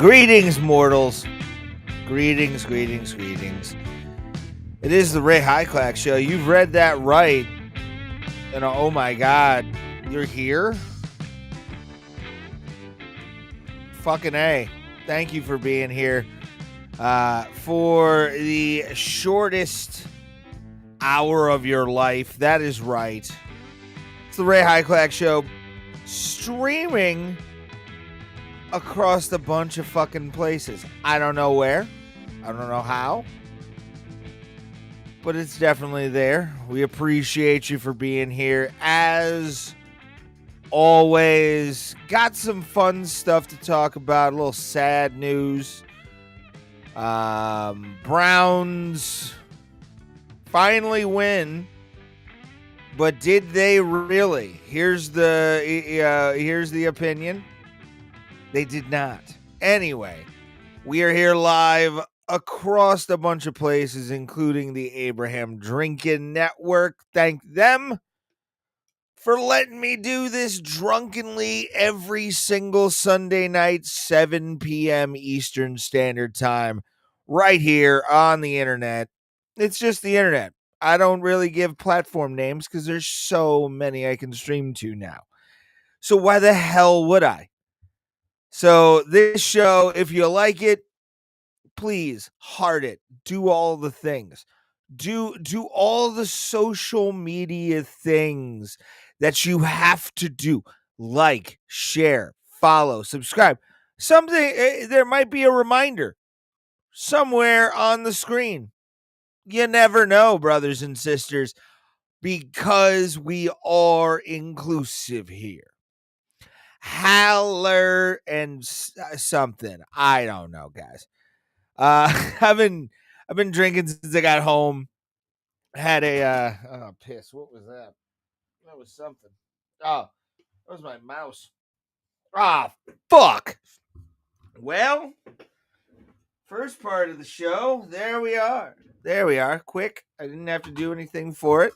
Greetings, mortals. Greetings, greetings, greetings. It is the Ray Hyclak Show. You've read that right. And oh my God, you're here? Fucking A. Thank you for being here for the shortest hour of your life. That is right. It's the Ray Hyclak Show, streaming across a bunch of fucking places. I don't know where. I don't know how. But it's definitely there. We appreciate you for being here. As always, got some fun stuff to talk about. A little sad news. Browns finally win. But did they really? Here's the opinion. They did not. Anyway, we are here live across a bunch of places, including the Abraham Drinkin Network. Thank them for letting me do this drunkenly every single Sunday night, 7 p.m. Eastern Standard Time, right here on the internet. It's just the internet. I don't really give platform names because there's so many I can stream to now. So why the hell would I? So this show, if you like it, please heart it. Do all the things. Do all the social media things that you have to do. Like, share, follow, subscribe. Something there might be a reminder somewhere on the screen. You never know, brothers and sisters, because we are inclusive here. Haller and something. I don't know, guys. I've been drinking since I got home. Had a piss. What was that? That was something. Oh, that was my mouse. Ah, fuck. Well, first part of the show. There we are. Quick. I didn't have to do anything for it.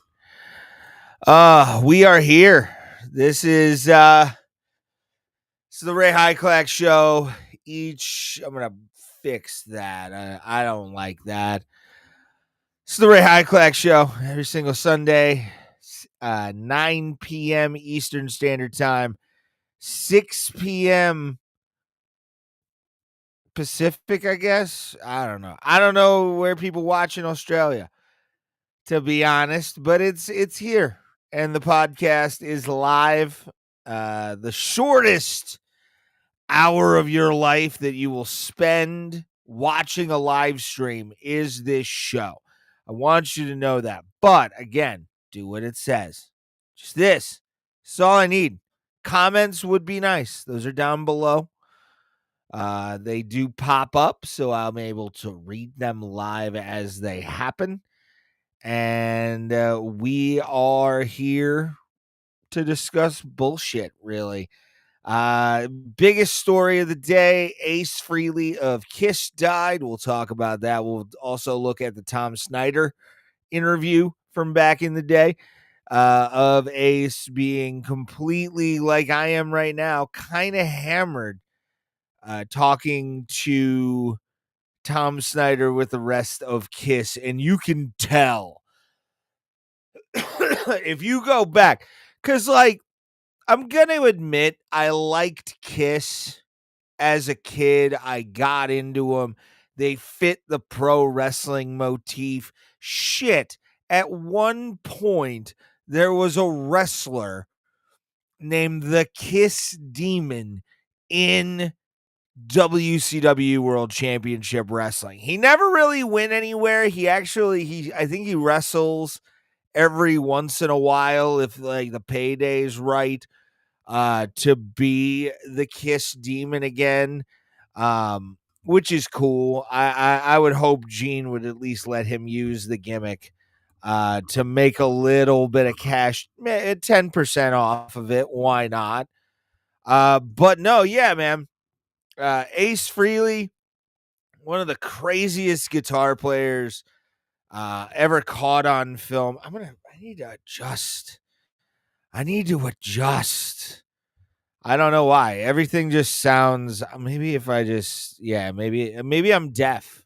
We are here. This is it's the Ray Hyclak Show. I'm gonna fix that. I don't like that. It's the Ray Hyclak Show every single Sunday, 9 p.m. Eastern Standard Time, 6 p.m. Pacific, I guess. I don't know. I don't know where people watch in Australia, to be honest, but it's here, and the podcast is live. The shortest hour of your life that you will spend watching a live stream is this show. I want you to know that. But again, do what it says. Just this. That's all I need. Comments would be nice. Those are down below. They do pop up, so I'm able to read them live as they happen. And we are here to discuss bullshit, really. Biggest story of the day, Ace Frehley of Kiss died. We'll talk about that. We'll also look at the Tom Snyder interview from back in the day, of Ace being completely, like I am right now, kind of hammered, talking to Tom Snyder with the rest of Kiss. And you can tell if you go back, because I'm going to admit I liked Kiss as a kid. I got into them. They fit the pro wrestling motif. Shit. At one point, there was a wrestler named the Kiss Demon in WCW World Championship Wrestling. He never really went anywhere. I think he wrestles every once in a while if the payday's right, to be the Kiss Demon again, which is cool. I would hope Gene would at least let him use the gimmick to make a little bit of cash, 10% off of it. Why not? But no, yeah, man. Ace Frehley, one of the craziest guitar players ever caught on film. I need to adjust. I don't know why. Everything just sounds maybe if I just maybe I'm deaf.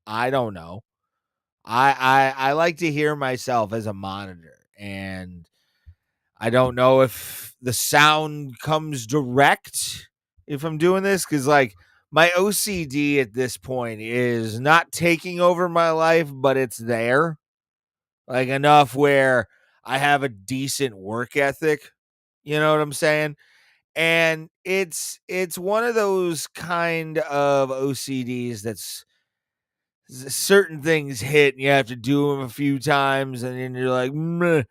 I don't know. I like to hear myself as a monitor, and I don't know if the sound comes direct if I'm doing this, cuz like my OCD at this point is not taking over my life, but it's there. Like enough where I have a decent work ethic. You know what I'm saying? And it's one of those kind of OCDs that's certain things hit and you have to do them a few times and then you're like, meh.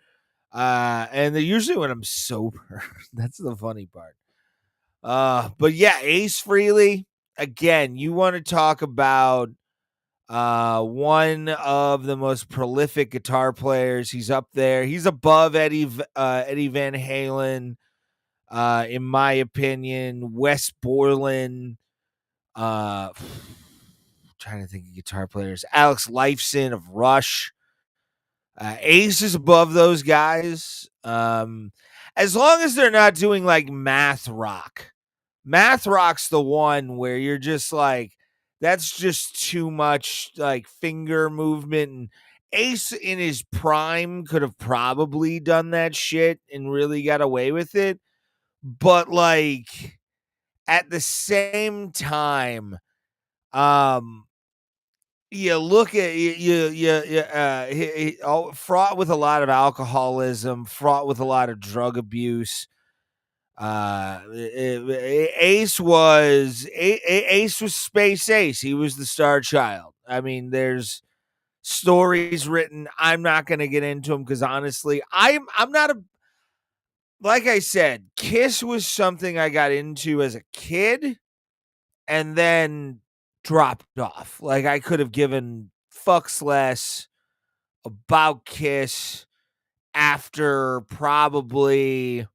And they're usually when I'm sober. That's the funny part. But yeah, Ace Frehley, again, you want to talk about one of the most prolific guitar players. He's up there. He's above Eddie Van Halen, in my opinion. Wes Borland, uh, trying to think of guitar players. Alex Lifeson of Rush. Ace is above those guys. As long as they're not doing like math rock. Math rock's the one where you're just like, that's just too much like finger movement. And Ace in his prime could have probably done that shit and really got away with it. But like at the same time, um, you look at fraught with a lot of alcoholism, fraught with a lot of drug abuse. Ace was Space Ace. He was the star child. I mean, there's stories written. I'm not going to get into them because honestly, I'm not a like I said. Kiss was something I got into as a kid and then dropped off. Like I could have given fucks less about Kiss after probably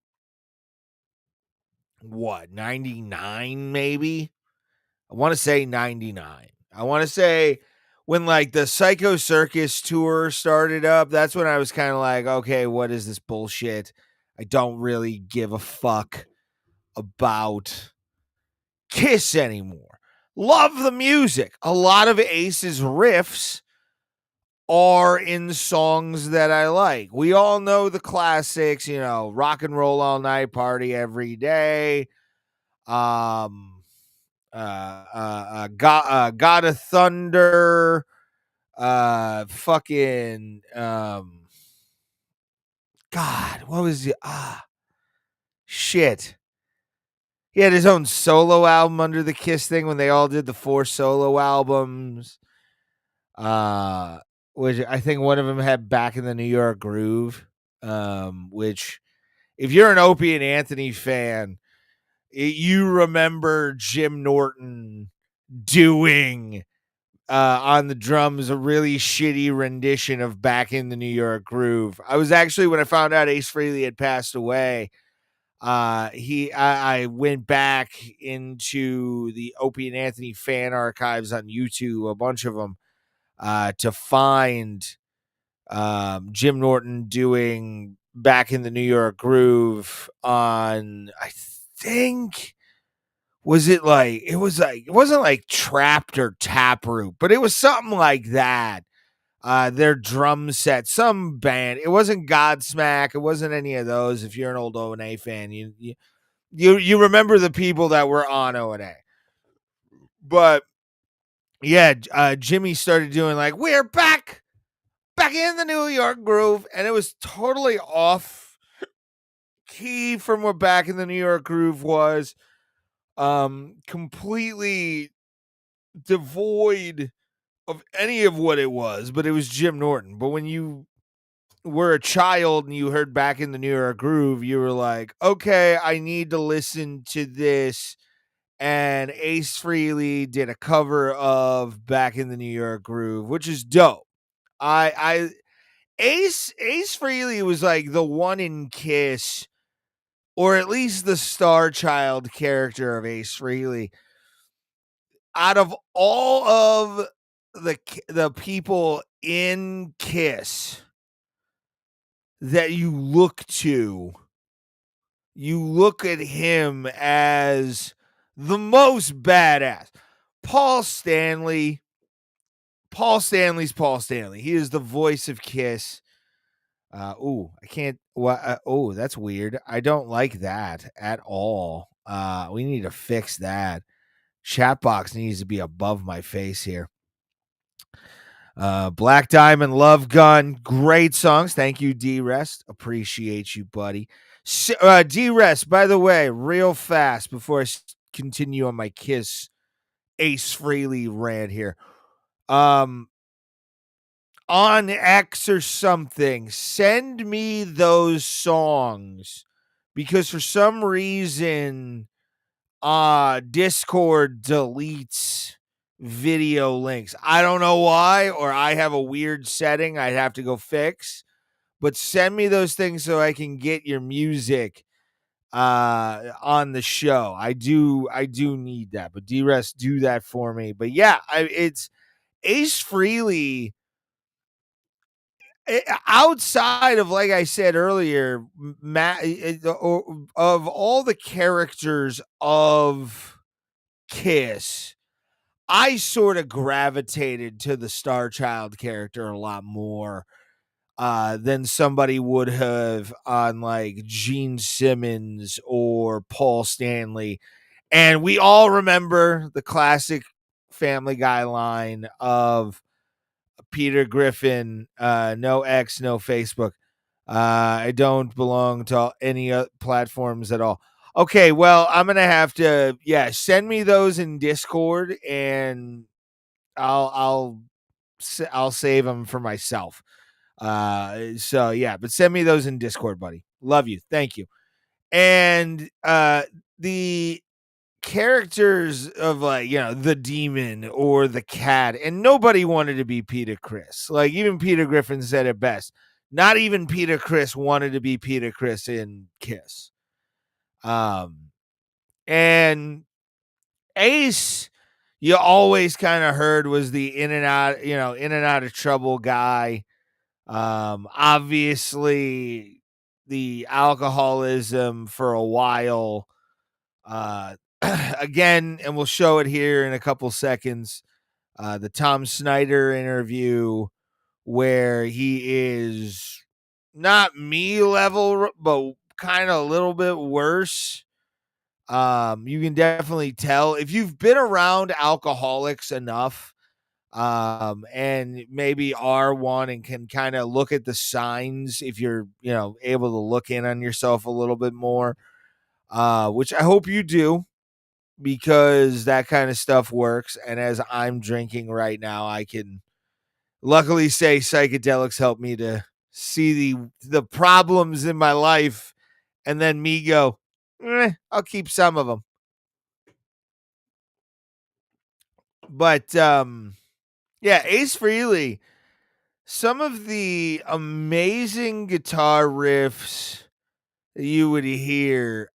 what 99 maybe. I want to say 99. I want to say when like the Psycho Circus tour started up, that's when I was kind of like, okay, what is this bullshit? I don't really give a fuck about Kiss anymore. Love the music. A lot of Ace's riffs are in songs that I like. We all know the classics, you know, Rock and Roll All Night, Party Every Day, God of Thunder, fucking, God, what was the, shit. He had his own solo album under the Kiss thing when they all did the 4 solo albums. Which I think one of them had Back in the New York Groove, which if you're an Opie and Anthony fan, you remember Jim Norton doing on the drums a really shitty rendition of Back in the New York Groove. I was actually, when I found out Ace Frehley had passed away, I went back into the Opie and Anthony fan archives on YouTube, a bunch of them, to find Jim Norton doing Back in the New York Groove on, I think, it wasn't like Trapped or Taproot, but it was something like that. Their drum set, some band. It wasn't Godsmack. It wasn't any of those. If you're an old O&A fan, you remember the people that were on O&A. But yeah, Jimmy started doing like, we're back in the New York Groove, and it was totally off key from what Back in the New York Groove was. Completely devoid of any of what it was, but it was Jim Norton. But when you were a child and you heard Back in the New York Groove, you were like, okay, I need to listen to this. And Ace Frehley did a cover of Back in the New York Groove, which is dope. Ace Frehley was like the one in Kiss, or at least the star child character of Ace Frehley. Out of all of the people in Kiss that you look to, you look at him as the most badass. Paul Stanley's Paul Stanley. He is the voice of Kiss. I can't. Oh, that's weird. I don't like that at all. We need to fix that. Chat box needs to be above my face here. Black Diamond, Love Gun, great songs. Thank you, D-Rest. Appreciate you, buddy. D-Rest, by the way, real fast before I continue on my Kiss Ace Frehley rant here. On X or something, send me those songs, because for some reason Discord deletes video links. I don't know why, or I have a weird setting I'd have to go fix, but send me those things so I can get your music on the show. I do need that, but D-Rest, do that for me. But yeah, it's Ace Frehley. Outside of, like I said earlier, of all the characters of Kiss, I sort of gravitated to the Star Child character a lot more than somebody would have on like Gene Simmons or Paul Stanley. And we all remember the classic Family Guy line of Peter Griffin, no X, no Facebook. I don't belong to any platforms at all. Okay, well, I'm gonna have to, send me those in Discord, and I'll save them for myself. So yeah, but send me those in Discord, buddy. Love you, thank you. And the characters of, like, the demon or the cat, and nobody wanted to be Peter Criss. Like, even Peter Griffin said it best. Not even Peter Criss wanted to be Peter Criss in Kiss. And Ace, you always kind of heard, was the in and out of trouble guy. Obviously the alcoholism for a while. Again, and we'll show it here in a couple seconds. The Tom Snyder interview, where he is not me level, but kind of a little bit worse. You can definitely tell if you've been around alcoholics enough, and maybe are one and can kind of look at the signs, if you're, able to look in on yourself a little bit more, which I hope you do, because that kind of stuff works. And as I'm drinking right now, I can luckily say psychedelics help me to see the problems in my life, and then me go, I'll keep some of them. But Ace Frehley, some of the amazing guitar riffs that you would hear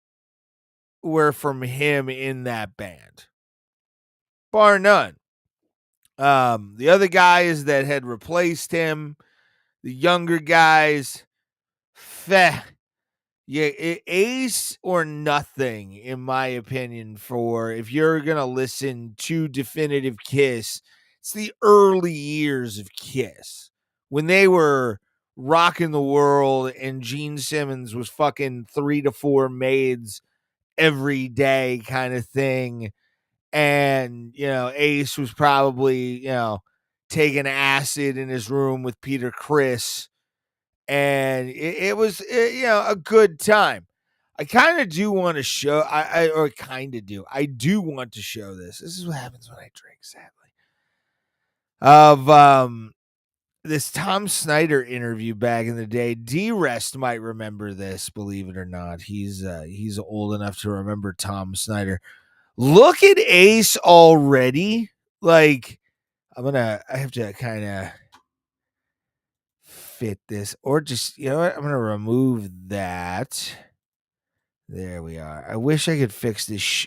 were from him in that band, bar none. The other guys that had replaced him, the younger guys, Ace or nothing, in my opinion. For if you're gonna listen to definitive Kiss, it's the early years of Kiss, when they were rocking the world, and Gene Simmons was fucking 3 to 4 maids every day kind of thing. And, Ace was probably, taking acid in his room with Peter Criss. And it was, a good time. I kind of do want to show, I do want to show this. This is what happens when I drink, sadly. Of this Tom Snyder interview back in the day. D-Rest might remember this, believe it or not. He's old enough to remember Tom Snyder. Look at Ace already. Like, I have to kind of fit this, or just, you know what? I'm going to remove that. There we are. I wish I could fix this.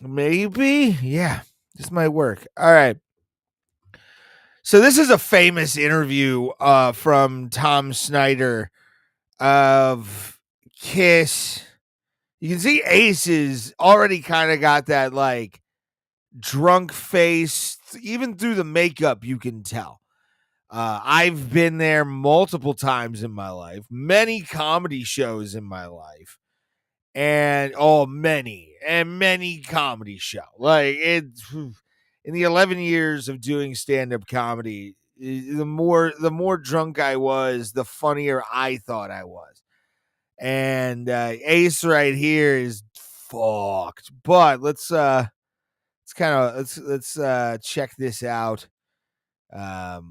Maybe. Yeah, this might work. All right. So this is a famous interview from Tom Snyder of Kiss. You can see Ace's already kind of got that like drunk face. Even through the makeup, you can tell. I've been there multiple times in my life, many comedy shows in my life, and many comedy shows. Like it's in the 11 years of doing stand-up comedy, the more drunk I was, the funnier I thought I was. And Ace right here is fucked. But let's check this out.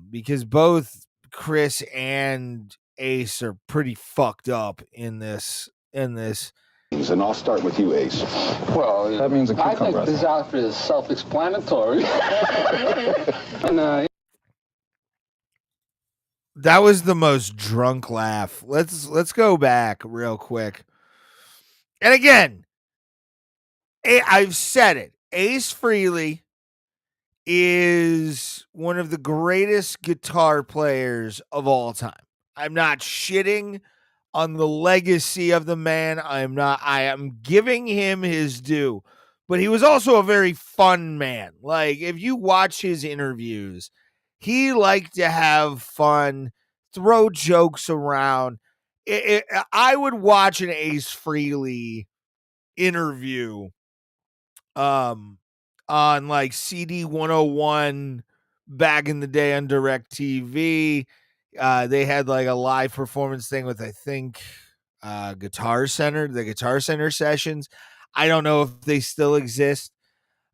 Because both Chris and Ace are pretty fucked up in this. And I'll start with you, Ace. Well, that means a cucumber. I think this outfit is self-explanatory. And that was the most drunk laugh. Let's go back real quick. And again, I've said it. Ace Frehley is one of the greatest guitar players of all time. I'm not shitting on the legacy of the man. I am giving him his due. But he was also a very fun man. Like, if you watch his interviews, he liked to have fun, throw jokes around. I would watch an Ace Frehley interview on like CD 101 back in the day on DirecTV. They had like a live performance thing with, I think, the Guitar Center sessions. I don't know if they still exist.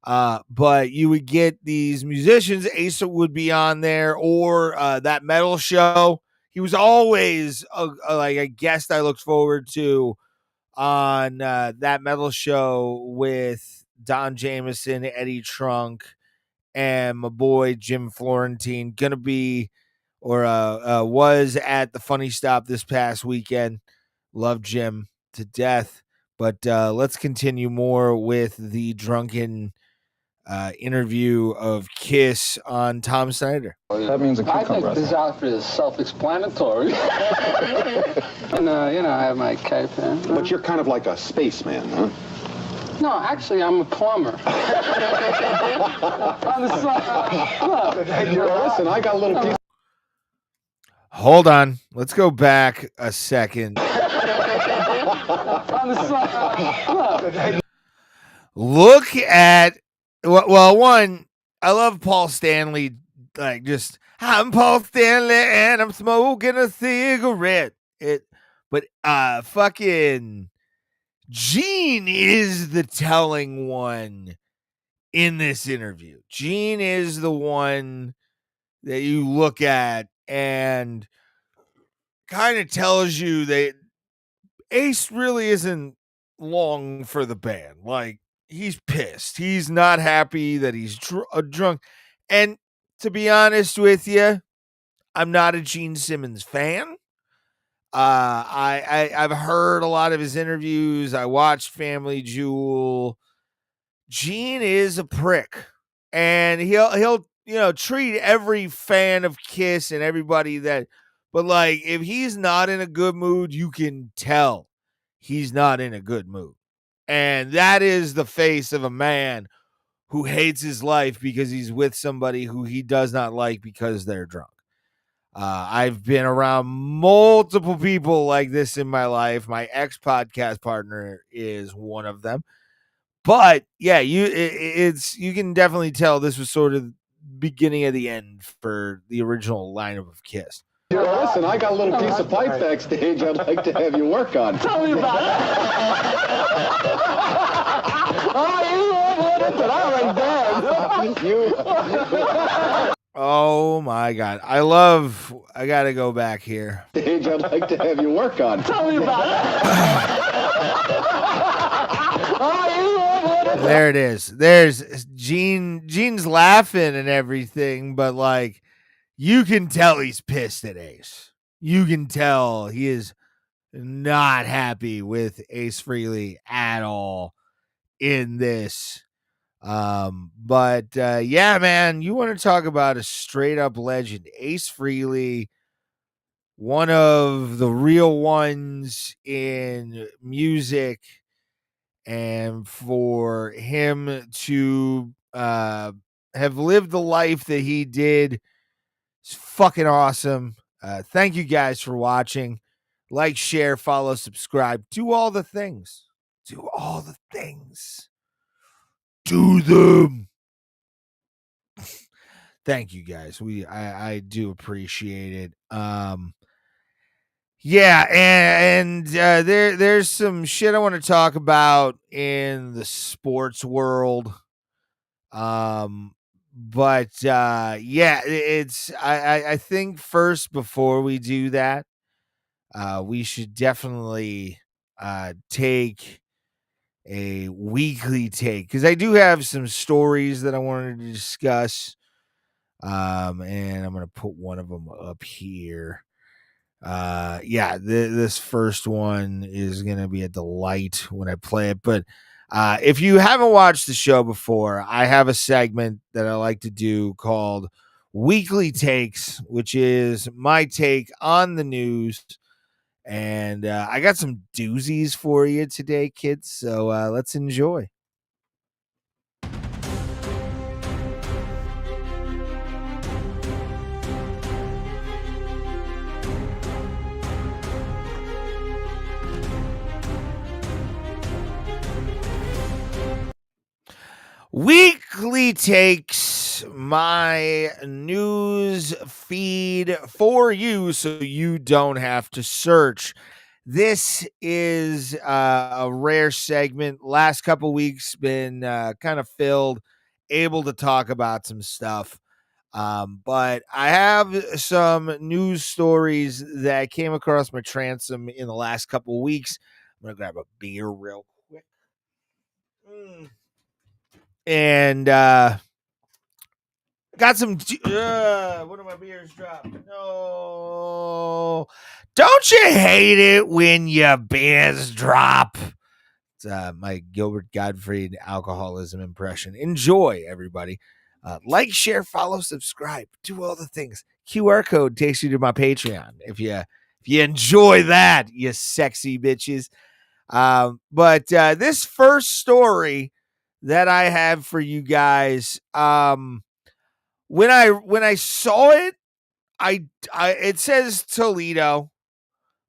But you would get these musicians. Ace would be on there, or that metal show. He was always like a guest I looked forward to on that metal show with Don Jameson, Eddie Trunk, and my boy Jim Florentine. Gonna be or was at the Funny Stop this past weekend. Love Jim to death. But let's continue more with the drunken interview of Kiss on Tom Snyder. That means a cucumber. I think this outfit is self-explanatory. And, I have my cape in. But you're kind of like a spaceman, huh? No, actually, I'm a plumber. On the side. Listen, I got a little piece. Hold on. Let's go back a second. On the side. Look at, well, one, I love Paul Stanley. Like, just, I'm Paul Stanley and I'm smoking a cigarette. But fucking Gene is the telling one in this interview. Gene is the one that you look at and kind of tells you that Ace really isn't long for the band. Like, he's pissed. He's not happy that he's drunk. And to be honest with you, I'm not a Gene Simmons fan. I've heard a lot of his interviews. I watched Family Jewel. Gene is a prick, and he'll treat every fan of Kiss and everybody that. But like, if he's not in a good mood, you can tell he's not in a good mood, and that is the face of a man who hates his life because he's with somebody who he does not like because they're drunk. I've been around multiple people like this in my life. My ex-podcast partner is one of them. But yeah, you can definitely tell this was sort of beginning of the end for the original lineup of Kiss. Listen, I got a little piece of pipe backstage I'd like to have you work on. Tell me about it. Oh my God. I gotta go back here. Stage I'd like to have you work on. Tell me about it. There it is. There's Gene's laughing and everything, but like, you can tell he's pissed at Ace. You can tell he is not happy with Ace Frehley at all in this. But yeah, man, you want to talk about a straight up legend. Ace Frehley one of the real ones in music, and for him to have lived the life that he did is fucking awesome. Thank you guys for watching. Like, share, follow, subscribe. Do all the things. Do all the things. Do them. Thank you guys. I do appreciate it. Yeah, and there's some shit I want to talk about in the sports world. But yeah, it's I think first, before we do that, we should definitely take a weekly take, because I do have some stories that I wanted to discuss. And I'm gonna put one of them up here. Yeah, this first one is gonna be a delight when I play it. But if you haven't watched the show before, I have a segment that I like to do called Weekly Takes, which is my take on the news. And I got some doozies for you today, kids. So let's enjoy. Weekly Takes, my news feed for you so you don't have to search. This is a rare segment. Last couple weeks been kind of filled, able to talk about some stuff. But I have some news stories that came across my transom in the last couple weeks. I'm going to grab a beer real quick. And got some one of my beers dropped. No, don't you hate it when your beers drop? It's my Gilbert Gottfried alcoholism impression. Enjoy, everybody. Like, share, follow, subscribe, do all the things. QR code takes you to my Patreon if you enjoy that, you sexy bitches. But this first story that I have for you guys, when I saw it, I it says Toledo,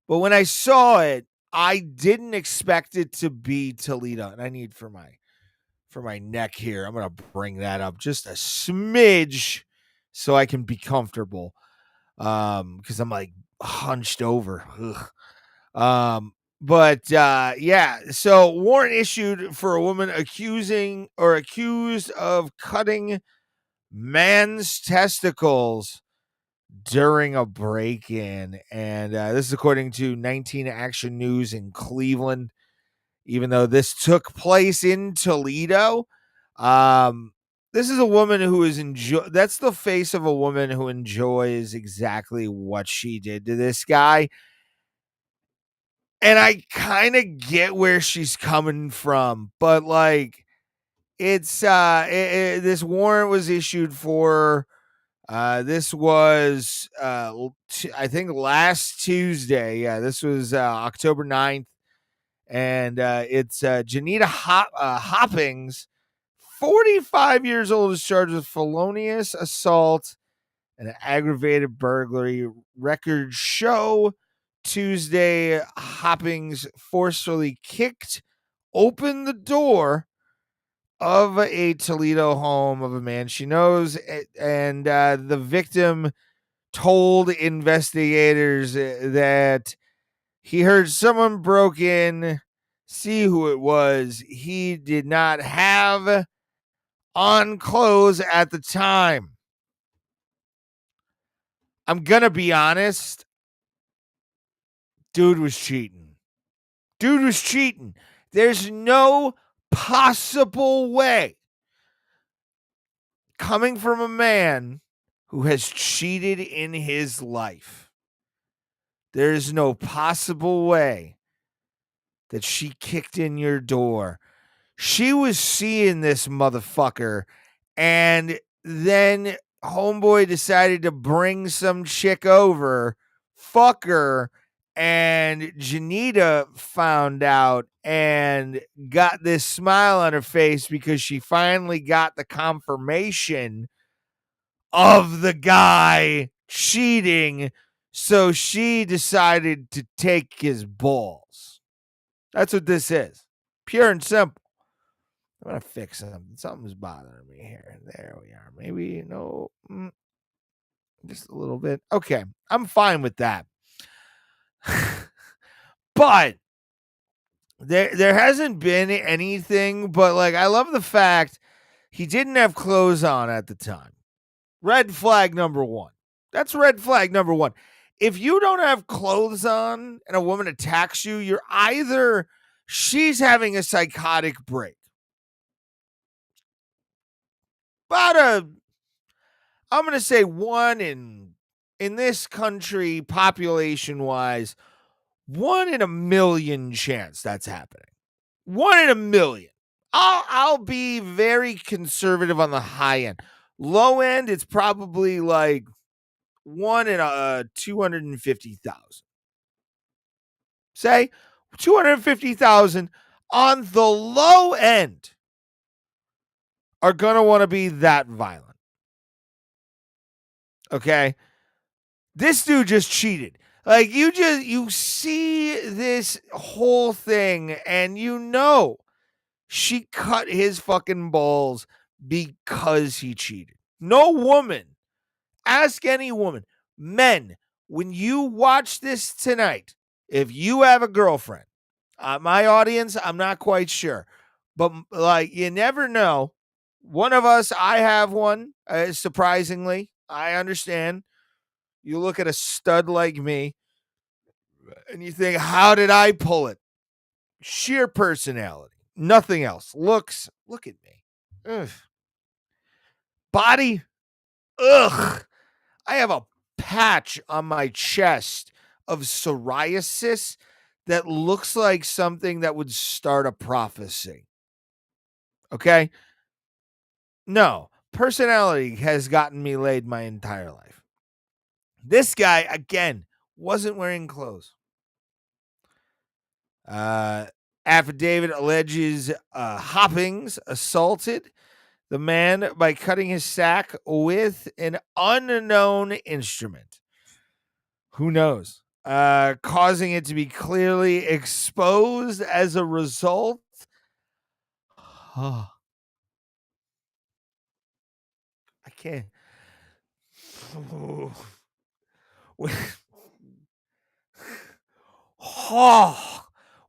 but when I saw it, I didn't expect it to be Toledo. And I need for my neck here, I'm gonna bring that up just a smidge so I can be comfortable. Because I'm like hunched over. Ugh. But yeah, so warrant issued for a woman accused of cutting man's testicles during a break-in. And this is according to 19 Action News in Cleveland, even though this took place in Toledo. This is a woman who is that's the face of a woman who enjoys exactly what she did to this guy. And I kind of get where she's coming from, but like, it's this warrant was issued for this was I think last Tuesday. Yeah, this was October 9th. And it's Janita Hoppings, 45 years old, is charged with felonious assault and aggravated burglary. Records show Tuesday, Hoppings forcefully kicked open the door of a Toledo home of a man she knows, and the victim told investigators that he heard someone broke in, see who it was. He did not have on clothes at the time. I'm going to be honest. Dude was cheating. There's no possible way, coming from a man who has cheated in his life, there's no possible way that she kicked in your door. She was seeing this motherfucker, and then homeboy decided to bring some chick over fucker, and Janita found out and got this smile on her face because she finally got the confirmation of the guy cheating. So she decided to take his balls. That's what this is. Pure and simple. I'm going to fix something. Something's bothering me here. There we are. Maybe, no, just a little bit. Okay. I'm fine with that. But there hasn't been anything, but like, I love the fact he didn't have clothes on at the time. Red flag number one. That's red flag number one. If you don't have clothes on and a woman attacks you, you're either she's having a psychotic break. I'm going to say one in this country, population wise, 1 in a million chance that's happening. 1 in a million. I'll be very conservative on the high end. Low end, it's probably like 1 in 250,000. Say 250,000 on the low end are going to want to be that violent. Okay? This dude just cheated. Like, you see this whole thing and you know she cut his fucking balls because he cheated. No woman, ask any woman, men, when you watch this tonight, if you have a girlfriend, my audience, I'm not quite sure, but like, you never know. One of us, I have one, surprisingly. I understand. You look at a stud like me and you think, how did I pull it? Sheer personality. Nothing else. Looks. Look at me. Ugh. Body. Ugh. I have a patch on my chest of psoriasis that looks like something that would start a prophecy. Okay? No. Personality has gotten me laid my entire life. This guy, again, wasn't wearing clothes. Affidavit alleges Hoppings assaulted the man by cutting his sack with an unknown instrument. Who knows? Causing it to be clearly exposed as a result. I can't.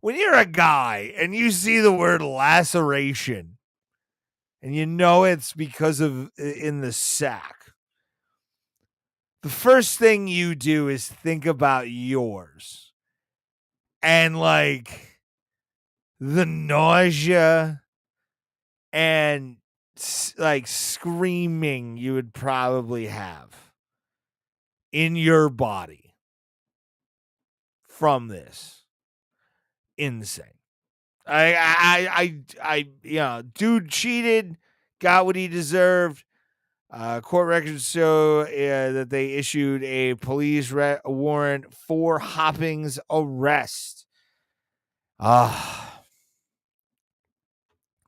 When you're a guy and you see the word laceration and you know it's because of in the sack, the first thing you do is think about yours and like the nausea and like screaming you would probably have in your body from this. Insane. Dude cheated, got what he deserved. Court records show that they issued a police warrant for Hopping's arrest. It's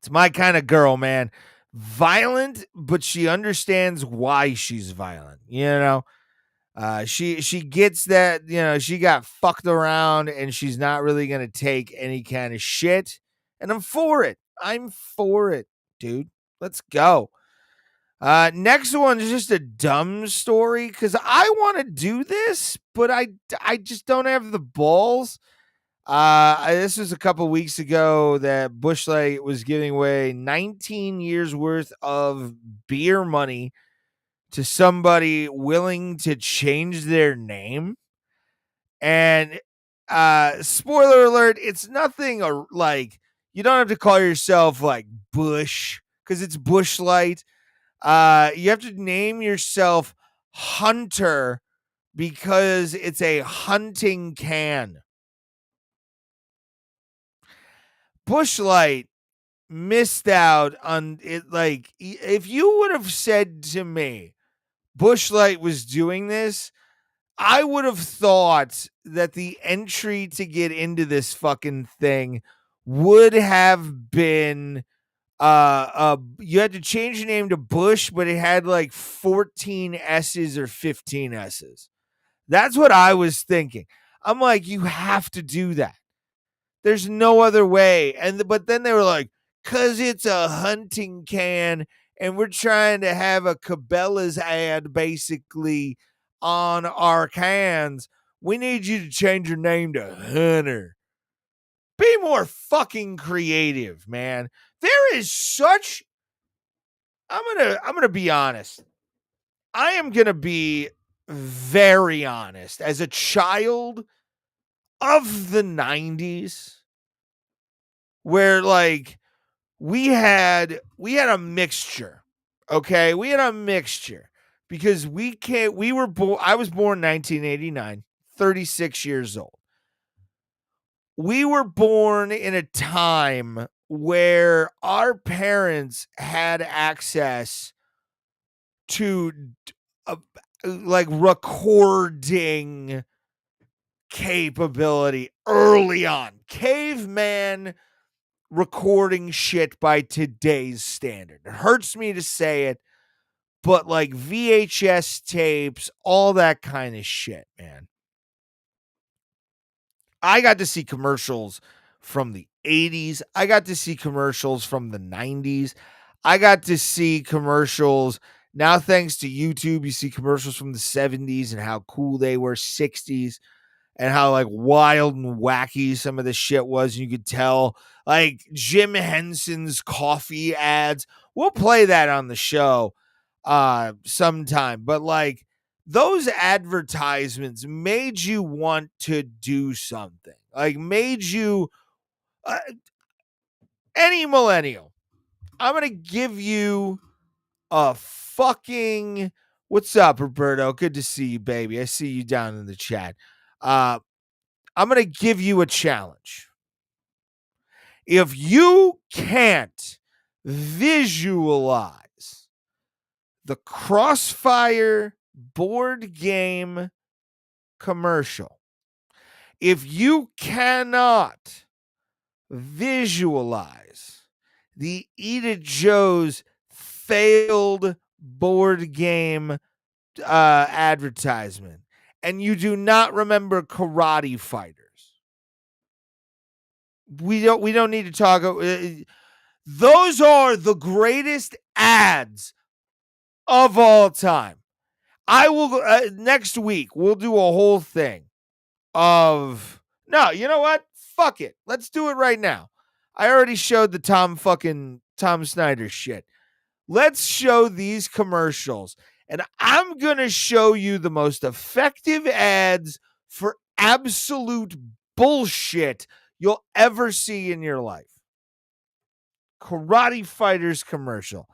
my kind of girl, man. Violent, but she understands why she's violent. You know, she gets that. You know, she got fucked around, and she's not really gonna take any kind of shit. And I'm for it. I'm for it, dude. Let's go. Next one is just a dumb story because I want to do this, but I just don't have the balls. This was a couple weeks ago that Busch Light was giving away 19 years worth of beer money to somebody willing to change their name. And spoiler alert, it's nothing like you don't have to call yourself like Busch because it's Busch Light. You have to name yourself Hunter because it's a hunting can. Busch Light missed out on it. Like, if you would have said to me, Busch Light was doing this, I would have thought that the entry to get into this fucking thing would have been you had to change your name to Bush, but it had like 14 S's or 15 S's. That's what I was thinking. I'm like, you have to do that. There's no other way. But then they were like, cause it's a hunting can, and we're trying to have a Cabela's ad basically on our cans. We need you to change your name to Hunter. Be more fucking creative, man. There is such I'm gonna be honest. I am gonna be very honest. As a child of the 90s, where like we had a mixture. Okay, we had a mixture because we were born. I was born 1989, 36 years old. We were born in a time where our parents had access to like recording capability early on. Caveman recording shit by today's standard. It hurts me to say it, but like VHS tapes, all that kind of shit, man. I got to see commercials from the 80s. I got to see commercials from the 90s. I got to see commercials. Now, thanks to YouTube, you see commercials from the 70s and how cool they were, 60s, and how like wild and wacky some of the shit was. You could tell like Jim Henson's coffee ads. We'll play that on the show sometime. But like those advertisements made you want to do something. Like made you any millennial. I'm going to give you a fucking what's up, Roberto? Good to see you, baby. I see you down in the chat. I'm going to give you a challenge. If you can't visualize the Crossfire board game commercial, if you cannot visualize the Eat at Joe's failed board game advertisement, and you do not remember Karate Fighters, we don't need to talk. Those are the greatest ads of all time. I will next week. We'll do a whole thing of no. You know what? Fuck it. Let's do it right now. I already showed the Tom Snyder shit. Let's show these commercials, and I'm gonna show you the most effective ads for absolute bullshit you'll ever see in your life. Karate Fighters commercial.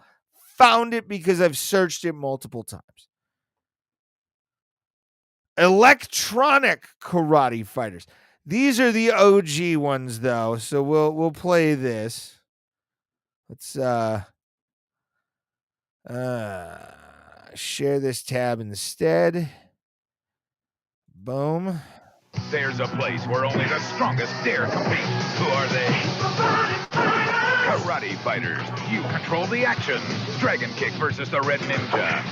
Found it because I've searched it multiple times. Electronic Karate Fighters. These are the OG ones though, so we'll play this. Let's share this tab instead. Boom. There's a place where only the strongest dare compete. Who are they? Karate Fighters. You control the action. Dragon Kick versus the Red Ninja.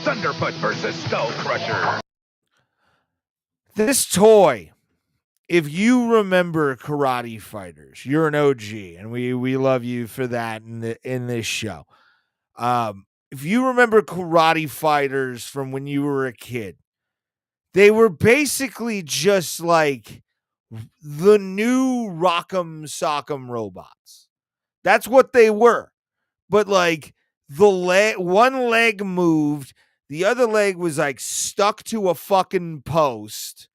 Thunderfoot versus Skull Crusher. This toy, if you remember Karate Fighters, you're an OG, and we love you for that in this show. If you remember Karate Fighters from when you were a kid, they were basically just like the new Rock'em Sock'em robots. That's what they were. But like one leg moved, the other leg was like stuck to a fucking post.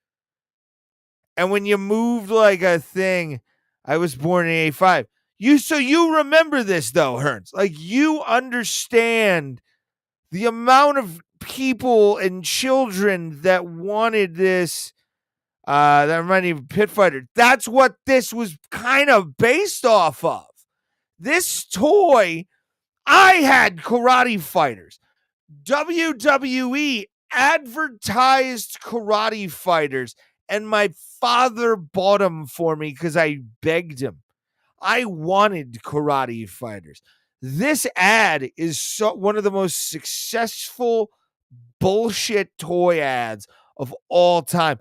And when you moved like a thing, I was born in 85. You remember this though, Hearns. Like you understand the amount of people and children that wanted this. That reminded me of Pit Fighter. That's what this was kind of based off of. This toy, I had Karate Fighters. WWE advertised karate fighters, and my father bought them for me because I begged him. I wanted karate fighters. This ad is one of the most successful bullshit toy ads of all time.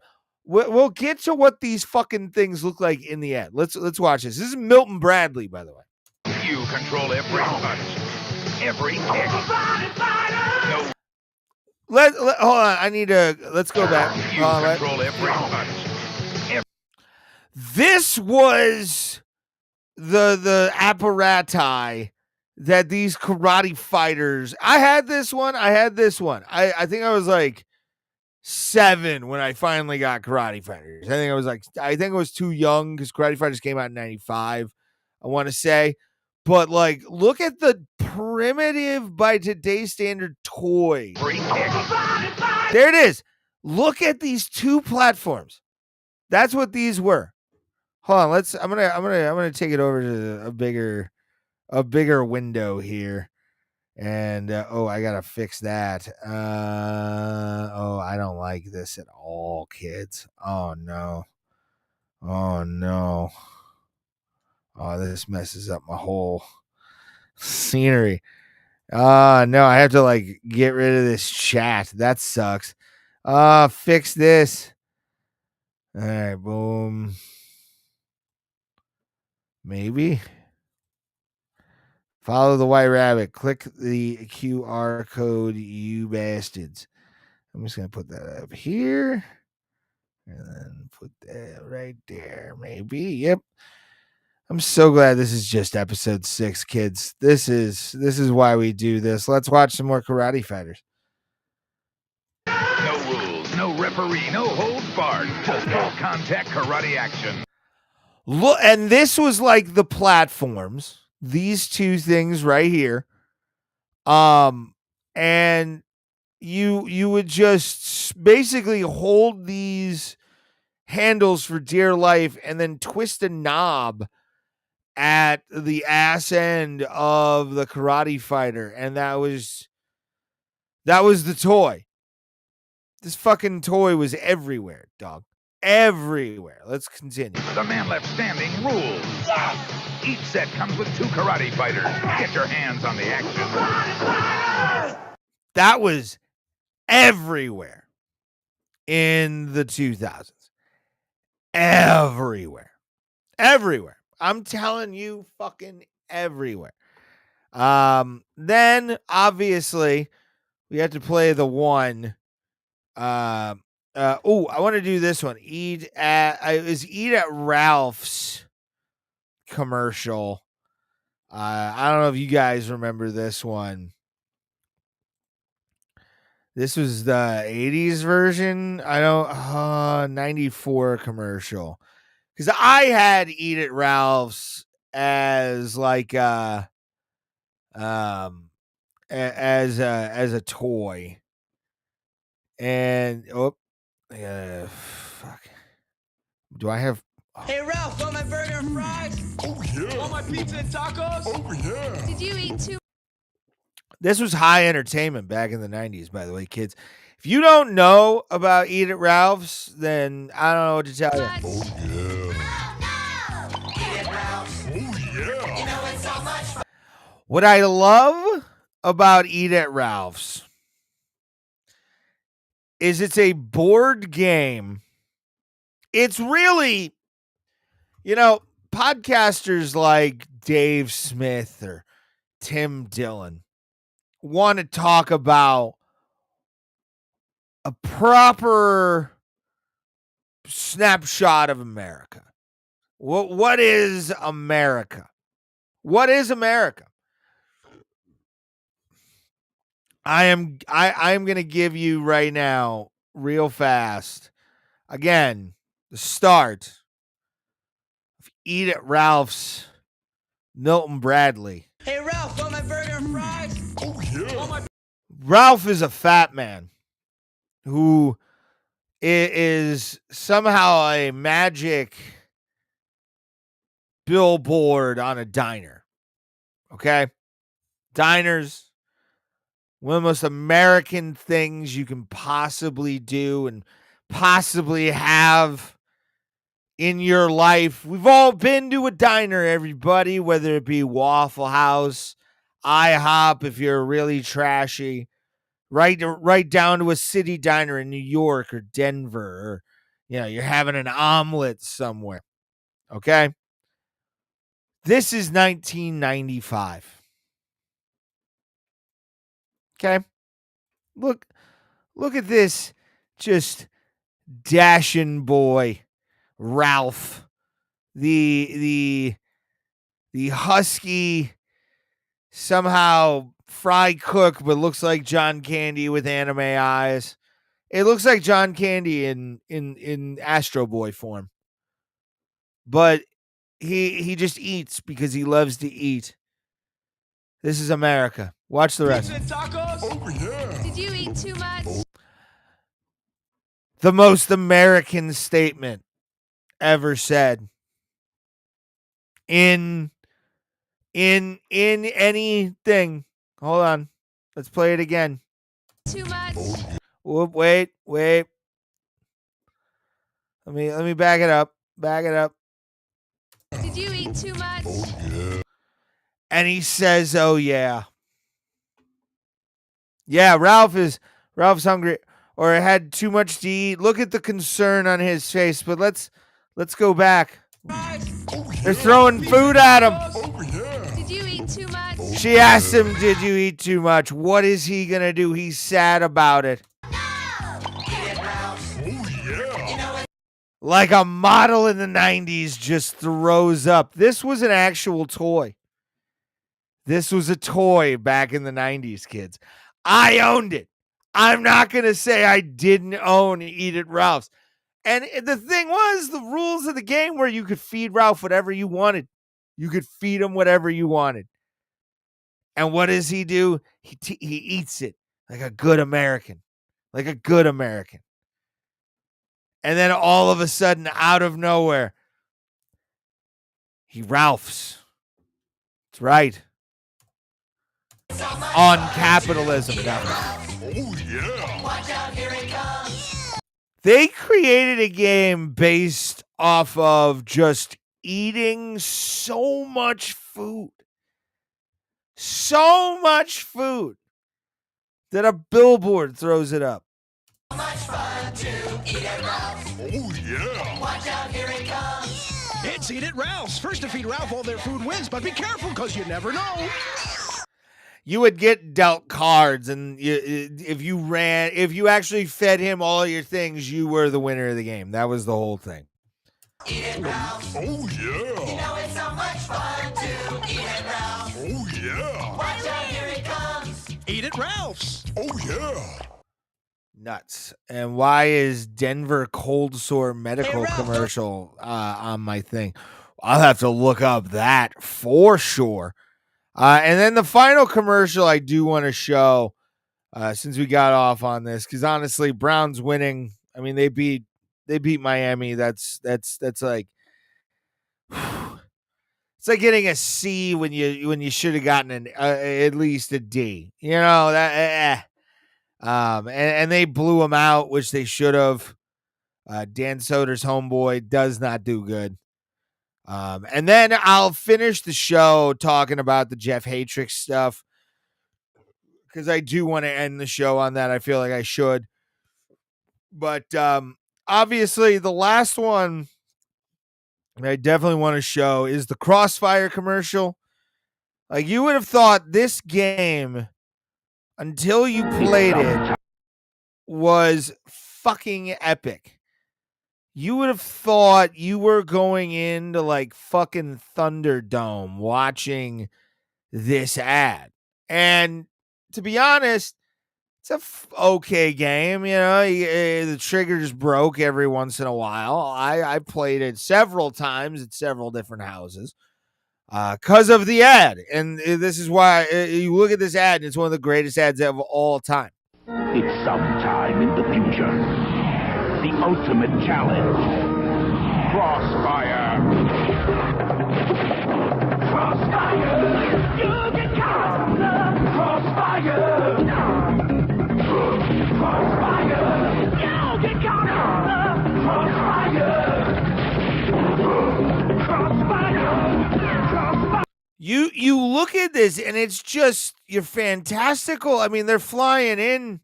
We'll get to what these fucking things look like in the ad. Let's watch this. This is Milton Bradley, by the way. You control every punch, every kick. No. Hold on. I need to. Let's go back. You control every punch. This was the apparati that these karate fighters. I had this one. I think I was like 7 when I finally got Karate Fighters. I think I was too young because Karate Fighters came out in 95, I want to say. But like, look at the primitive by today's standard toy. There it is. Look at these 2 platforms. That's what these were. Hold on, I'm gonna take it over to a bigger window here. And I gotta fix that. I don't like this at all, kids. Oh no. Oh, this messes up my whole scenery. No, I have to like get rid of this chat. That sucks. Fix this. All right, boom. Maybe. Follow the white rabbit. Click the QR code, you bastards. I'm just going to put that up here. And then put that right there. Maybe. Yep. I'm so glad this is just episode 6, kids. This is why we do this. Let's watch some more Karate Fighters. No rules, no referee, no holds barred. Just full contact karate action. Look, and this was like the platforms. These 2 things right here. And you would just basically hold these handles for dear life and then twist a knob at the ass end of the karate fighter, and that was the toy. This fucking toy was everywhere, dog. Everywhere. Let's continue. The man left standing rules. Each set comes with 2 karate fighters. Get your hands on the action. That was everywhere in the 2000s. Everywhere. I'm telling you, fucking everywhere. Then obviously we have to play the one. I want to do this one. Eat at Ralph's commercial. I don't know if you guys remember this one. This was the 80s version. I don't 94 commercial. Because I had Eat at Ralph's as like as a toy. And fuck. Do I have Hey Ralph, want my burger and fries? Oh yeah. Want my pizza and tacos? Oh yeah. Did you eat too? This was high entertainment back in the 90s, by the way, kids. If you don't know about Eat at Ralph's, then I don't know what to tell you. Oh yeah. Eat at Ralph's. Oh yeah. You know it's so much fun. What I love about Eat at Ralph's is it's a board game. It's really, podcasters like Dave Smith or Tim Dillon want to talk about a proper snapshot of America. What is America? What is America? I am going to give you right now, real fast, again, the start of Eat at Ralph's, Milton Bradley. Hey Ralph, want my burger and fries? Oh yeah. Ralph is a fat man who is somehow a magic billboard on a diner. Okay? Diners, One of the most American things you can possibly do and possibly have in your life. We've all been to a diner, everybody, whether it be Waffle House, IHOP, if you're really trashy, right down to a city diner in New York or Denver, or you're having an omelet somewhere. Okay? This is 1995. Okay? Look at this just dashing boy, Ralph, the husky, somehow fry cook, but looks like John Candy with anime eyes. It looks like John Candy in Astro Boy form, but he just eats because he loves to eat. This is America. Watch the rest. Pizza and tacos? Oh, yeah. Did you eat too much? The most American statement ever said in anything. Hold on. Let's play it again. Too much? Whoop, wait. Let me back it up. Did you eat too much? Yeah. And he says, "Oh yeah." Yeah, Ralph's hungry or had too much to eat. Look at the concern on his face, but let's go back. They're throwing food at him. Oh, yeah. Did you eat too much? She asked him, "Did you eat too much?" What is he going to do? He's sad about it. Oh, yeah. Like a model in the 90s just throws up. This was an actual toy. This was a toy back in the 90s, kids. I owned it. I'm not going to say I didn't own Eat at Ralph's. And the thing was, the rules of the game were you could feed Ralph whatever you wanted. You could feed him whatever you wanted. And what does he do? He eats it like a good American. Like a good American. And then all of a sudden, out of nowhere, he Ralphs. That's right. On capitalism. Oh, yeah. Watch out, here it comes. They created a game based off of just eating so much food. So much food that a billboard throws it up. So much fun to eat at Ralph's. Oh, yeah. Watch out, here it comes. It's Eat at Ralph's. First to feed Ralph all their food wins, but be careful because you never know. You would get dealt cards, and if you actually fed him all your things, you were the winner of the game. That was the whole thing. Eat at Ralph's. Oh, You yeah. know it's so much fun to eat at Ralph's. Oh, yeah. Watch out, here it comes. Eat at Ralph's. Oh, yeah. Nuts. And why is Denver cold sore medical Ralph, commercial on my thing? I'll have to look up that for sure. And then the final commercial I do want to show, since we got off on this, because honestly, Browns winning. I mean, they beat Miami. That's like it's like getting a C when you should have gotten at least a D. You know that. And they blew them out, which they should have. Dan Soder's homeboy does not do good. And then I'll finish the show talking about the Jeff Hatrix stuff because I do want to end the show on that. I feel like I should. But obviously, the last one I definitely want to show is the Crossfire commercial. Like, you would have thought this game, until you played it, was fucking epic. You would have thought you were going into like fucking Thunderdome watching this ad. And to be honest, it's a okay game. You know, the trigger just broke every once in a while. I played it several times at several different houses because of the ad. And this is why you look at this ad, and it's one of the greatest ads of all time. It's sometime in the future. The ultimate challenge. Crossfire. Crossfire. You can come. Crossfire. You look at this and it's just you're fantastical. I mean, they're flying in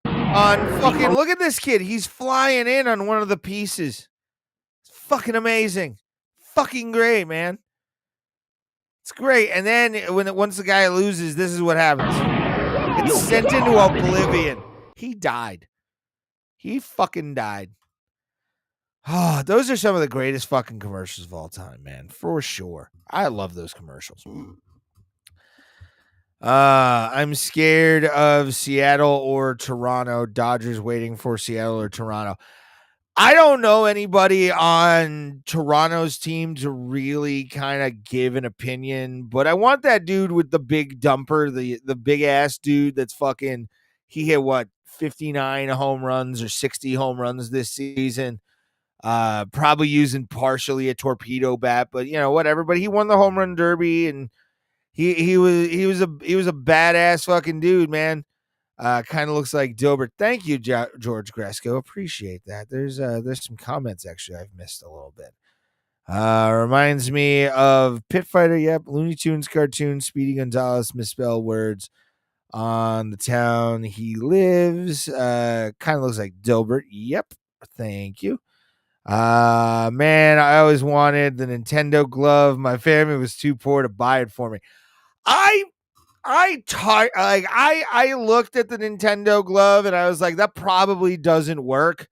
on fucking look at this kid. He's flying in on one of the pieces. It's fucking amazing. Fucking great, man. It's great. And then once the guy loses, this is what happens. It's sent into oblivion. He died. He fucking died. Oh, those are some of the greatest fucking commercials of all time, man. For sure. I love those commercials. I'm scared of Seattle or Toronto. Dodgers waiting for Seattle or Toronto. I don't know anybody on Toronto's team to really kind of give an opinion, but I want that dude with the big dumper, the big ass dude that's fucking, he hit what, 59 home runs or 60 home runs this season. Probably using partially a torpedo bat, but you know, whatever. But he won the home run derby, and he was a badass fucking dude, man. Kind of looks like Dilbert. Thank you, George Gresco. Appreciate that. There's some comments actually I've missed a little bit. Reminds me of Pit Fighter. Yep, Looney Tunes cartoon. Speedy Gonzalez misspelled words on the town he lives. Kind of looks like Dilbert. Yep. Thank you. Man, I always wanted the Nintendo glove. My family was too poor to buy it for me. I looked at the Nintendo glove and I was like, that probably doesn't work.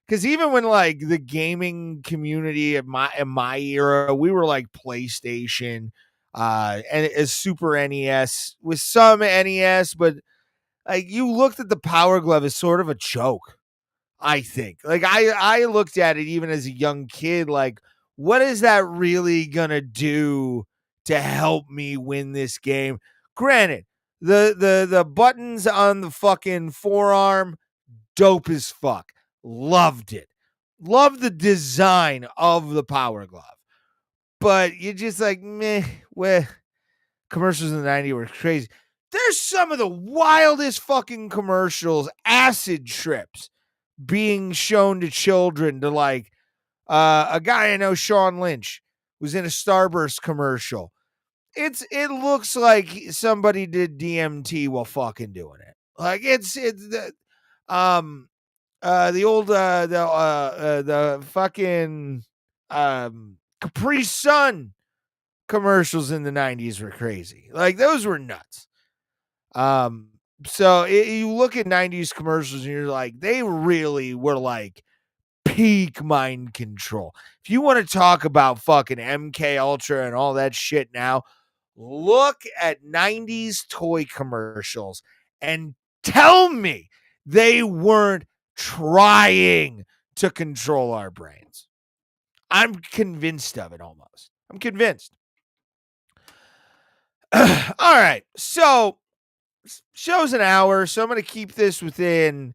Because even when like the gaming community in my era, we were like PlayStation, and a Super NES with some NES, but like you looked at the Power Glove as sort of a joke. I think like I looked at it even as a young kid, like, what is that really gonna do to help me win this game? Granted, the buttons on the fucking forearm, dope as fuck. Loved it. Loved the design of the Power Glove. But you just like, meh, well, commercials in the 90s were crazy. There's some of the wildest fucking commercials, acid trips being shown to children, to like a guy I know, Sean Lynch, was in a Starburst commercial. It looks like somebody did DMT while fucking doing it. Like it's the fucking Capri Sun commercials in the 90s were crazy. Like those were nuts. So you look at 90s commercials and you're like, they really were like peak mind control. If you want to talk about fucking MK Ultra and all that shit now, look at 90s toy commercials and tell me they weren't trying to control our brains. I'm convinced of it almost. I'm convinced. All right. So show's an hour, so I'm going to keep this within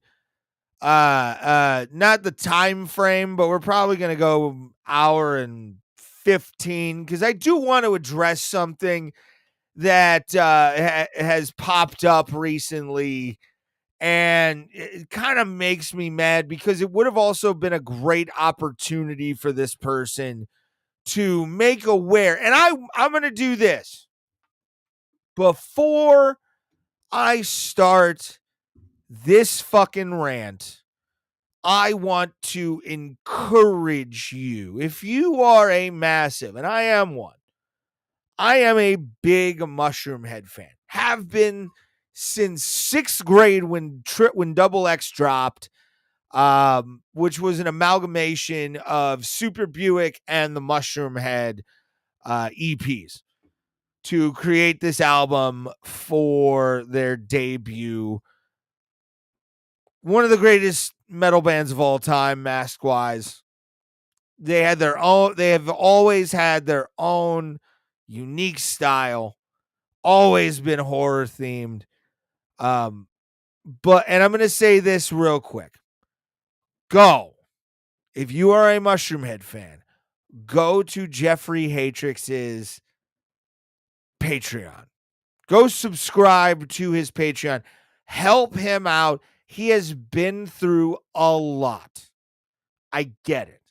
not the time frame, but we're probably going to go hour and 15 because I do want to address something that has popped up recently, and it kind of makes me mad because it would have also been a great opportunity for this person to make aware. And I'm going to do this before I start this fucking rant. I want to encourage you, if you are a massive, and I am one, I am a big Mushroom Head fan. Have been since 6th grade when Double X dropped, which was an amalgamation of Super Buick and the Mushroom Head EPs to create this album for their debut. One of the greatest metal bands of all time, mask-wise. They had their own. They have always had their own unique style. Always been horror themed. And I'm going to say this real quick. Go, if you are a Mushroom Head fan, go to Jeffrey Hatrix's Patreon. Go subscribe to his Patreon. Help him out. He has been through a lot. I get it.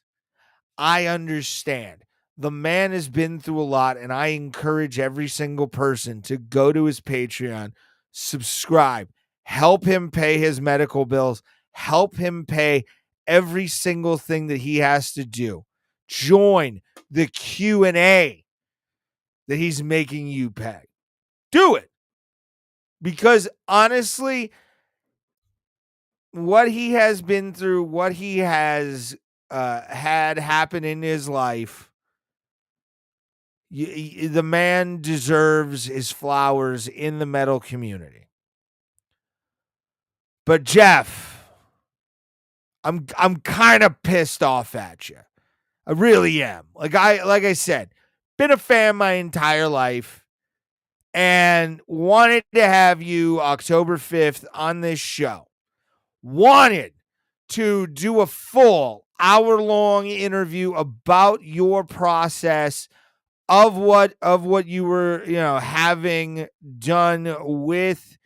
I understand. The man has been through a lot, and I encourage every single person to go to his Patreon, subscribe, help him pay his medical bills, help him pay every single thing that he has to do. Join the Q&A that he's making you pay. Do it. Because honestly, what he has been through, what he has had happen in his life, the man deserves his flowers in the metal community. But Jeff, I'm kind of pissed off at you. I really am. Like I said, been a fan my entire life and wanted to have you October 5th on this show. Wanted to do a full hour-long interview about your process of what you were, having done with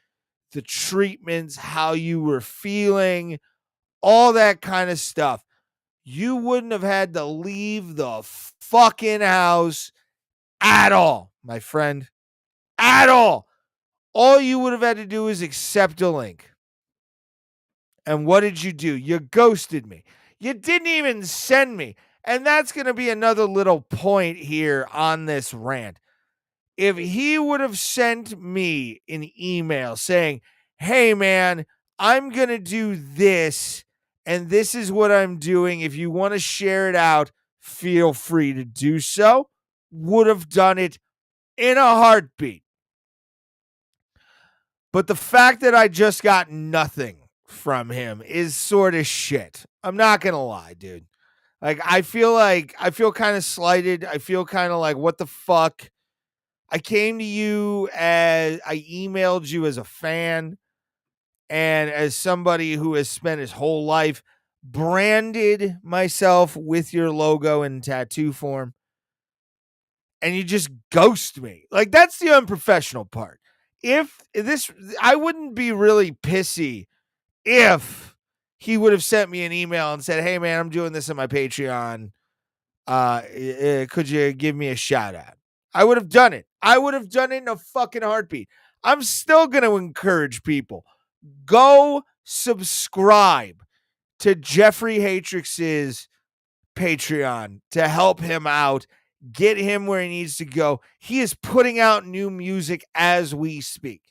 the treatments, how you were feeling, all that kind of stuff. You wouldn't have had to leave the fucking house at all, my friend. At all. All you would have had to do is accept a link. And what did you do? You ghosted me. You didn't even send me. And that's going to be another little point here on this rant. If he would have sent me an email saying, hey, man, I'm going to do this, and this is what I'm doing. If you want to share it out, feel free to do so. Would have done it in a heartbeat. But the fact that I just got nothing from him is sort of shit. I'm not going to lie, dude. Like, I feel kind of slighted. I feel kind of like, what the fuck? I came to you as I emailed you as a fan and as somebody who has spent his whole life branded myself with your logo in tattoo form. And you just ghost me. Like, that's the unprofessional part. I wouldn't be really pissy if he would have sent me an email and said, hey, man, I'm doing this on my Patreon. Could you give me a shout out? I would have done it. I would have done it in a fucking heartbeat. I'm still going to encourage people. Go subscribe to Jeffrey Hatrix's Patreon to help him out. Get him where he needs to go. He is putting out new music as we speak.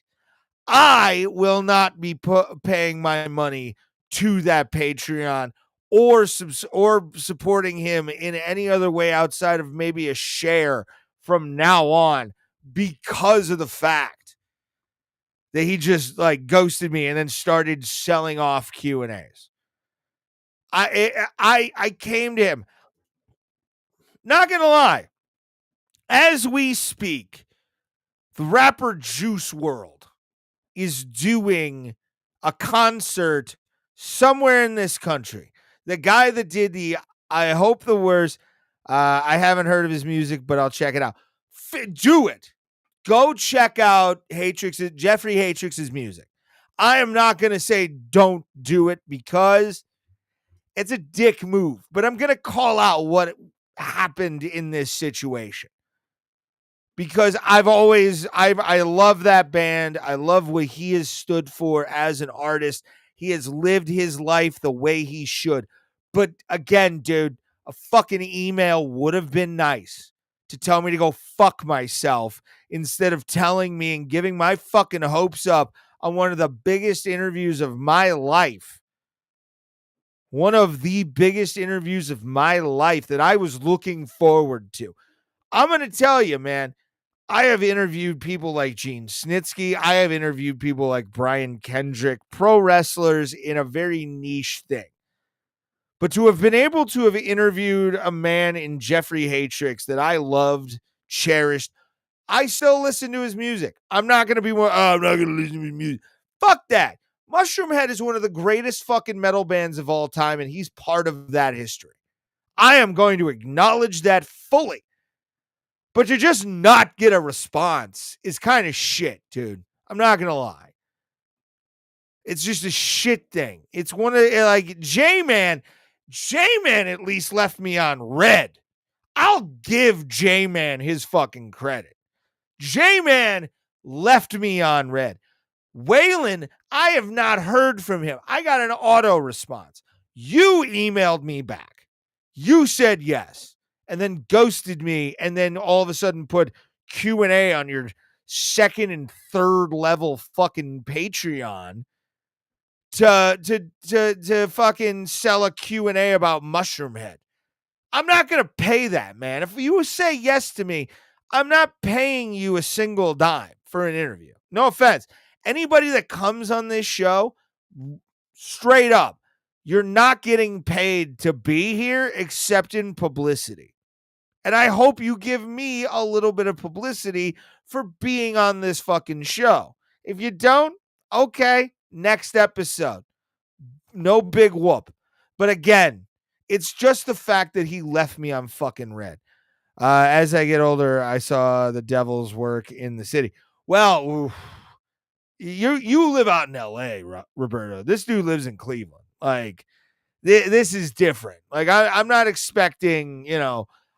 I will not be paying my money to that Patreon or supporting him in any other way outside of maybe a share from now on because of the fact that he just like ghosted me and then started selling off Q&As. I came to him. Not going to lie. As we speak, the rapper Juice WRLD is doing a concert somewhere in this country. The guy that did I Hope the Worst, I haven't heard of his music, but I'll check it out. Do it. Go check out Jeffrey Hatrix's music. I am not going to say don't do it because it's a dick move, but I'm going to call out what happened in this situation. Because I love that band. I love what he has stood for as an artist. He has lived his life the way he should. But again, dude, a fucking email would have been nice to tell me to go fuck myself instead of telling me and giving my fucking hopes up on one of the biggest interviews of my life. One of the biggest interviews of my life that I was looking forward to. I'm going to tell you, man. I have interviewed people like Gene Snitsky. I have interviewed people like Brian Kendrick, pro wrestlers in a very niche thing. But to have been able to have interviewed a man in Jeffrey Hatrix that I loved, cherished, I still listen to his music. I'm not going to be more, I'm not going to listen to his music. Fuck that. Mushroomhead is one of the greatest fucking metal bands of all time, and he's part of that history. I am going to acknowledge that fully. But to just not get a response is kind of shit, dude. I'm not going to lie. It's just a shit thing. It's one of, like, J-Man at least left me on red. I'll give J-Man his fucking credit. J-Man left me on red. Waylon, I have not heard from him. I got an auto response. You emailed me back. You said yes, and then ghosted me, and then all of a sudden put Q&A on your second and third level fucking Patreon to fucking sell a Q&A about Mushroomhead. I'm not going to pay that, man. If you say yes to me, I'm not paying you a single dime for an interview. No offense. Anybody that comes on this show, straight up, you're not getting paid to be here except in publicity. And I hope you give me a little bit of publicity for being on this fucking show. If you don't, okay, next episode. No big whoop. But again, it's just the fact that he left me on fucking red. As I get older, I saw the devil's work in the city. Well, oof, you live out in L.A., Roberto. This dude lives in Cleveland. Like, this is different. Like, I'm not expecting,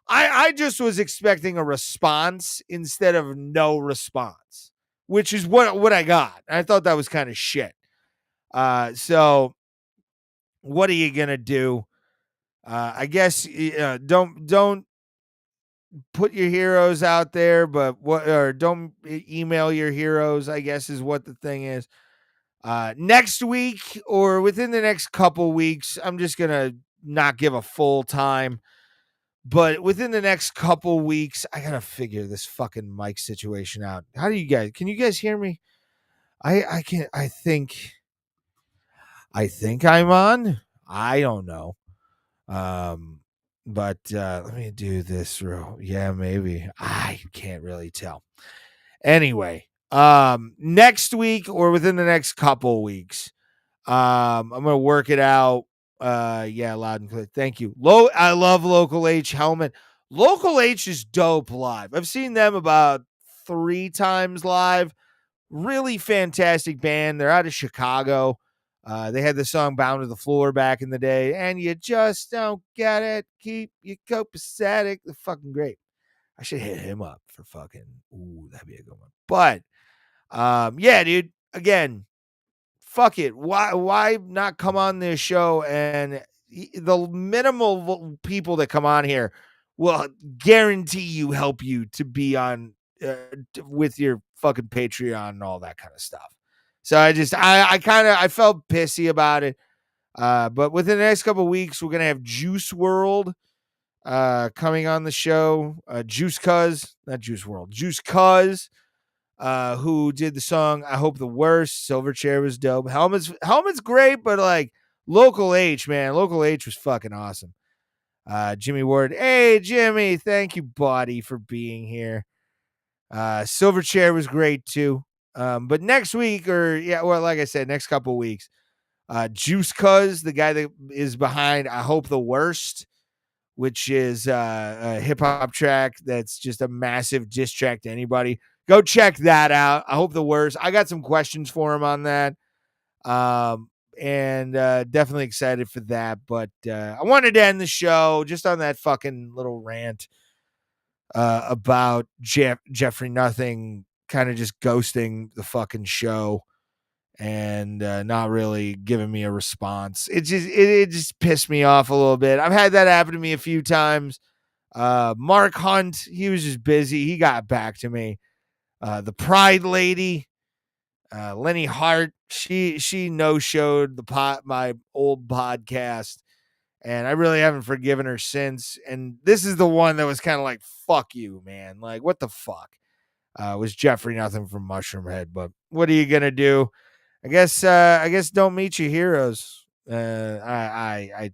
I just was expecting a response instead of no response, which is what I got. I thought that was kind of shit. So what are you gonna do? I guess don't put your heroes out there, but don't email your heroes, I guess is what the thing is. Next week or within the next couple weeks, I'm just gonna not give a full time, but within the next couple weeks, I gotta figure this fucking mic situation out. Can you guys hear me? I can't. I think I'm on. I don't know. But let me do this real. Yeah, maybe. I can't really tell. Anyway, next week or within the next couple weeks, I'm gonna work it out. Yeah, loud and clear. Thank you. I love Local H helmet. Local H is dope live. I've seen them about 3 times live. Really fantastic band. They're out of Chicago. They had the song Bound to the Floor back in the day, and you just don't get it. Keep you copacetic. They're fucking great. I should hit him up for fucking, that'd be a good one. But yeah, dude, again, fuck it. Why not come on this show? And the minimal people that come on here will guarantee help you to be on with your fucking Patreon and all that kind of stuff. So I felt pissy about it. But within the next couple of weeks, we're going to have Juice World coming on the show. Juice Cuz, not Juice World, Juice Cuz, who did the song I Hope the Worst. Silverchair was dope. Helmet's great, but like Local H, man. Local H was fucking awesome. Jimmy Ward. Hey, Jimmy. Thank you, buddy, for being here. Silverchair was great too. But next week, like I said, next couple weeks, Juice Cuz, the guy that is behind I Hope the Worst, which is a hip-hop track that's just a massive diss track to anybody. Go check that out. I Hope the Worst. I got some questions for him on that. And definitely excited for that. But I wanted to end the show just on that fucking little rant about Jeffrey Nothing kind of just ghosting the fucking show and not really giving me a response. It just pissed me off a little bit. I've had that happen to me a few times. Mark Hunt, he was just busy. He got back to me. The Pride Lady, Lenny Hart, she no-showed my old podcast, and I really haven't forgiven her since. And this is the one that was kind of like, fuck you, man. Like, what the fuck? Was Jeffrey Nothing from Mushroomhead. But what are you gonna do? I guess don't meet your heroes. I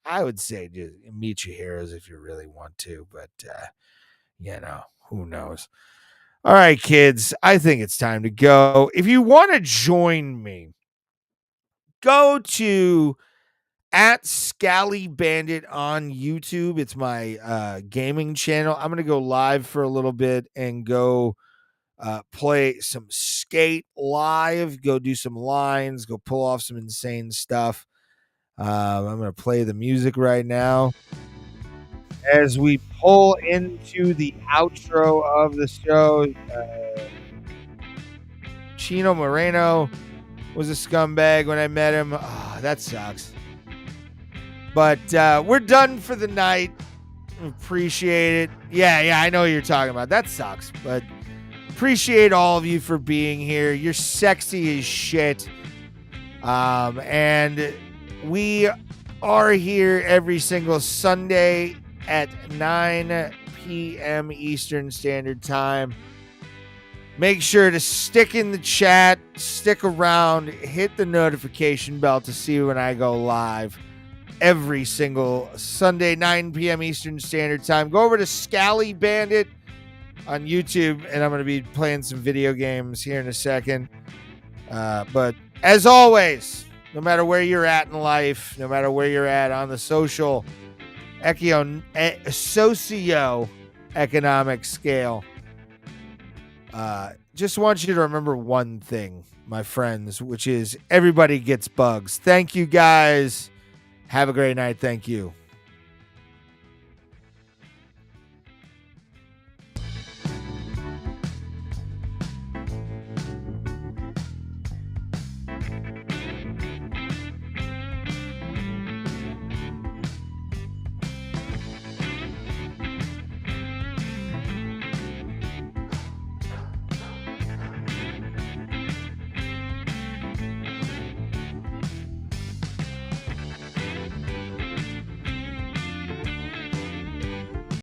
would say just meet your heroes if you really want to, but who knows? All right, kids, I think it's time to go. If you want to join me, go to @ScallyBandit on YouTube. It's my gaming channel. I'm gonna go live for a little bit and go play some skate live, go do some lines, go pull off some insane stuff. I'm going to play the music right now. as we pull into the outro of the show. Chino Moreno was a scumbag when I met him. Oh, that sucks. But we're done for the night. Appreciate it. Yeah, I know what you're talking about. That sucks. But appreciate all of you for being here. You're sexy as shit. And we are here every single Sunday at 9 p.m. Eastern Standard Time. Make sure to stick in the chat, stick around, hit the notification bell to see when I go live every single Sunday, 9 p.m. Eastern Standard Time. Go over to Scally Bandit on YouTube, and I'm going to be playing some video games here in a second. But as always, no matter where you're at in life, no matter where you're at on the socio-economic scale, just want you to remember one thing, my friends, which is everybody gets bugs. Thank you, guys. Have a great night. Thank you.